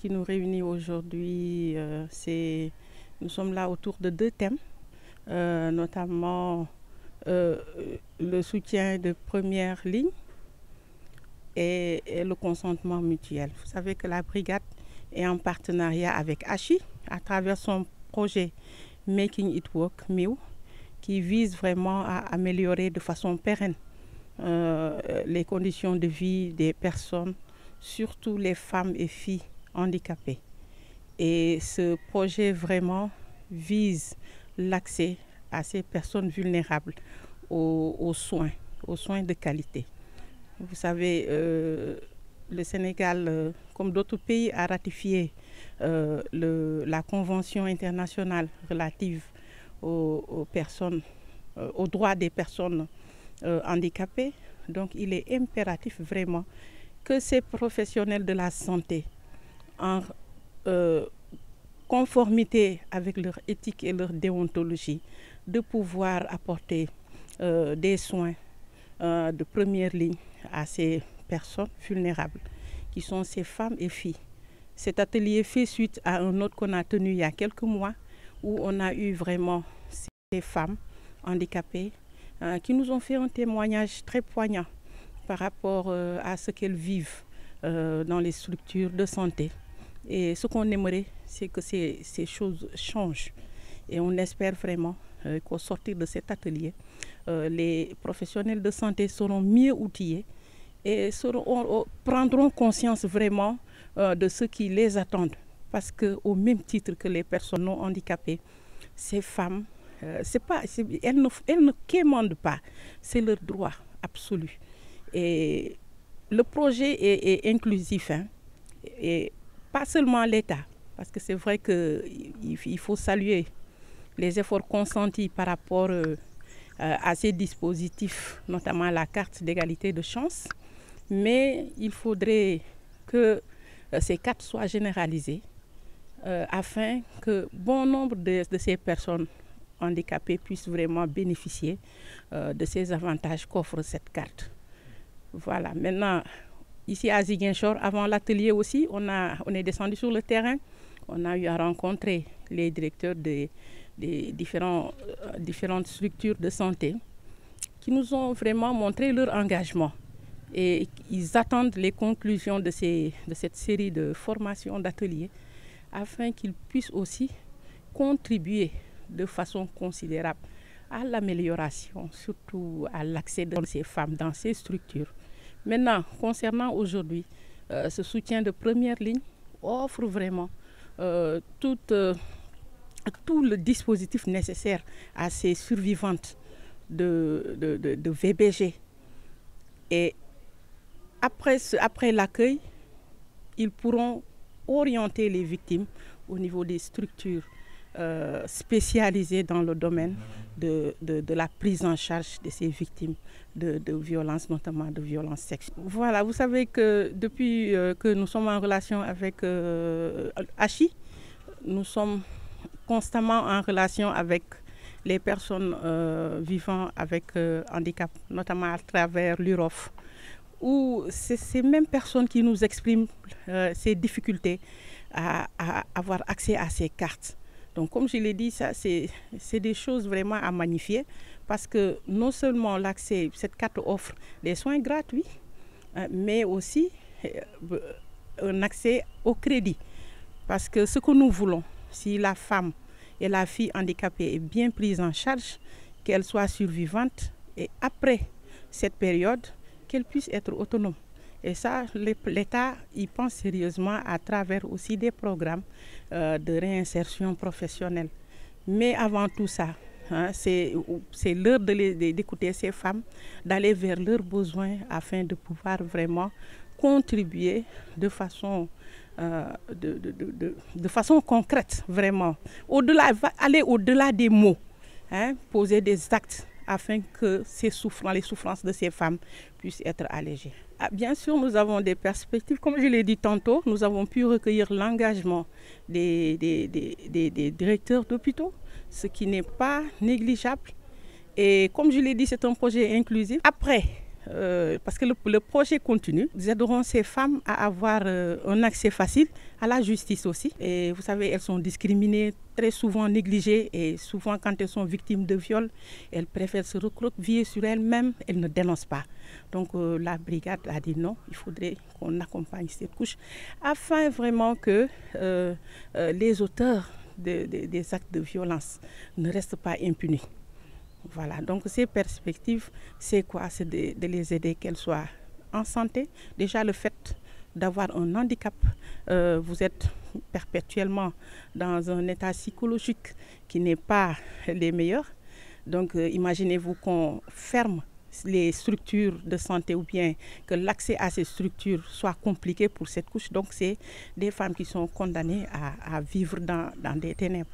qui nous réunit aujourd'hui, nous sommes là autour de deux thèmes, notamment le soutien de première ligne et le consentement mutuel. Vous savez que la brigade est en partenariat avec ACHI à travers son projet Making It Work MIW, qui vise vraiment à améliorer de façon pérenne les conditions de vie des personnes, surtout les femmes et filles handicapées. Et ce projet vraiment vise l'accès à ces personnes vulnérables aux soins de qualité. Vous savez, le Sénégal, comme d'autres pays, a ratifié la Convention internationale relative aux droits des personnes handicapées. Donc il est impératif vraiment que ces professionnels de la santé, en conformité avec leur éthique et leur déontologie, de pouvoir apporter des soins de première ligne à ces personnes vulnérables, qui sont ces femmes et filles. Cet atelier fait suite à un autre qu'on a tenu il y a quelques mois, où on a eu vraiment ces femmes handicapées qui nous ont fait un témoignage très poignant par rapport à ce qu'elles vivent dans les structures de santé. Et ce qu'on aimerait, c'est que ces choses changent. Et on espère vraiment qu'au sortir de cet atelier, les professionnels de santé seront mieux outillés et prendront conscience vraiment de ce qui les attend. Parce qu'au même titre que les personnes non handicapées, ces femmes, elles ne quémandent pas, c'est leur droit absolu. Et le projet est inclusif, hein, et pas seulement l'État, parce que c'est vrai qu'il faut saluer les efforts consentis par rapport à ces dispositifs, notamment la carte d'égalité de chance, mais il faudrait que ces cartes soient généralisées afin que bon nombre de ces personnes handicapés puissent vraiment bénéficier de ces avantages qu'offre cette carte. Voilà, maintenant, ici à Ziguinchor, avant l'atelier aussi, on est descendu sur le terrain, on a eu à rencontrer les directeurs des différentes structures de santé qui nous ont vraiment montré leur engagement. Et ils attendent les conclusions de cette série de formations, d'ateliers, afin qu'ils puissent aussi contribuer de façon considérable à l'amélioration, surtout à l'accès de ces femmes dans ces structures. Maintenant, concernant aujourd'hui, ce soutien de première ligne offre vraiment tout le dispositif nécessaire à ces survivantes de VBG. Et après l'accueil, ils pourront orienter les victimes au niveau des structures spécialisées dans le domaine de la prise en charge de ces victimes de violences, notamment de violences sexuelles. Voilà, vous savez que depuis que nous sommes en relation avec ACHI, nous sommes constamment en relation avec les personnes vivant avec handicap, notamment à travers l'UROF, où c'est ces mêmes personnes qui nous expriment ces difficultés à avoir accès à ces cartes. Donc comme je l'ai dit, ça c'est des choses vraiment à magnifier, parce que non seulement l'accès, cette carte offre des soins gratuits, mais aussi un accès au crédit. Parce que ce que nous voulons, si la femme et la fille handicapée est bien prise en charge, qu'elle soit survivante, et après cette période, qu'elle puisse être autonome. Et ça, l'État y pense sérieusement à travers aussi des programmes de réinsertion professionnelle. Mais avant tout ça, hein, c'est l'heure d'écouter ces femmes, d'aller vers leurs besoins afin de pouvoir vraiment contribuer de façon concrète, vraiment. Aller au-delà des mots, hein, poser des actes afin que les souffrances de ces femmes puissent être allégées. Ah, bien sûr, nous avons des perspectives. Comme je l'ai dit tantôt, nous avons pu recueillir l'engagement des directeurs d'hôpitaux, ce qui n'est pas négligeable. Et comme je l'ai dit, c'est un projet inclusif. Après parce que le projet continue. Nous aiderons ces femmes à avoir un accès facile à la justice aussi. Et vous savez, elles sont discriminées, très souvent négligées, et souvent quand elles sont victimes de viol, elles préfèrent se recroqueviller sur elles-mêmes, elles ne dénoncent pas. Donc la brigade a dit non, il faudrait qu'on accompagne cette couche afin vraiment que les auteurs des actes de violence ne restent pas impunis. Voilà, donc ces perspectives, c'est quoi? C'est de les aider, qu'elles soient en santé. Déjà le fait d'avoir un handicap, vous êtes perpétuellement dans un état psychologique qui n'est pas les meilleurs. Donc imaginez-vous qu'on ferme les structures de santé ou bien que l'accès à ces structures soit compliqué pour cette couche. Donc c'est des femmes qui sont condamnées à vivre dans des ténèbres.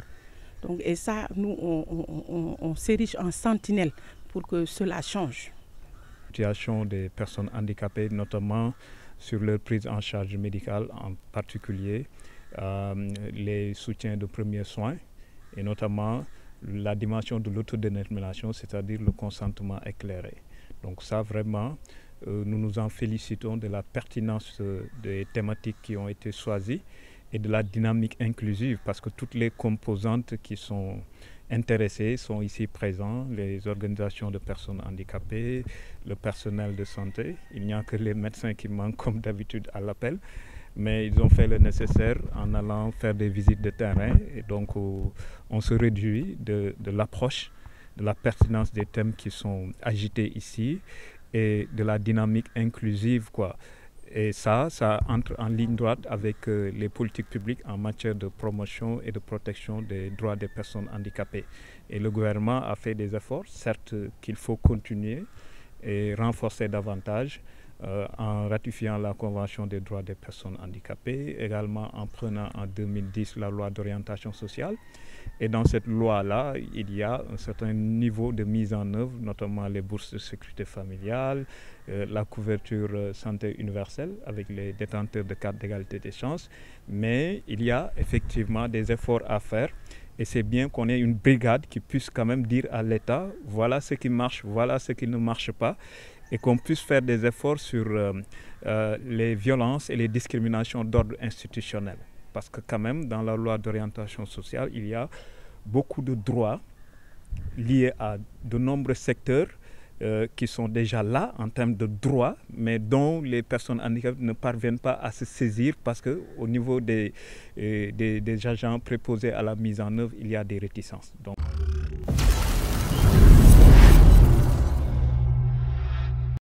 Donc, et ça, nous, on s'érige en sentinelle pour que cela change. La situation des personnes handicapées, notamment sur leur prise en charge médicale, en particulier les soutiens de premiers soins et notamment la dimension de l'autodétermination, c'est-à-dire le consentement éclairé. Donc ça, vraiment, nous nous en félicitons de la pertinence des thématiques qui ont été choisies et de la dynamique inclusive, parce que toutes les composantes qui sont intéressées sont ici présentes, les organisations de personnes handicapées, le personnel de santé. Il n'y a que les médecins qui manquent comme d'habitude à l'appel, mais ils ont fait le nécessaire en allant faire des visites de terrain, et donc on se réjouit de l'approche, de la pertinence des thèmes qui sont agités ici et de la dynamique inclusive, quoi. Et ça entre en ligne droite avec les politiques publiques en matière de promotion et de protection des droits des personnes handicapées. Et le gouvernement a fait des efforts, certes qu'il faut continuer et renforcer davantage en ratifiant la Convention des droits des personnes handicapées, également en prenant en 2010 la loi d'orientation sociale. Et dans cette loi-là, il y a un certain niveau de mise en œuvre, notamment les bourses de sécurité familiale, la couverture santé universelle avec les détenteurs de carte d'égalité des chances. Mais il y a effectivement des efforts à faire. Et c'est bien qu'on ait une brigade qui puisse quand même dire à l'État, voilà ce qui marche, voilà ce qui ne marche pas, et qu'on puisse faire des efforts sur les violences et les discriminations d'ordre institutionnel. Parce que quand même, dans la loi d'orientation sociale, il y a beaucoup de droits liés à de nombreux secteurs qui sont déjà là en termes de droits, mais dont les personnes handicapées ne parviennent pas à se saisir parce qu'au niveau des agents préposés à la mise en œuvre, il y a des réticences. Donc...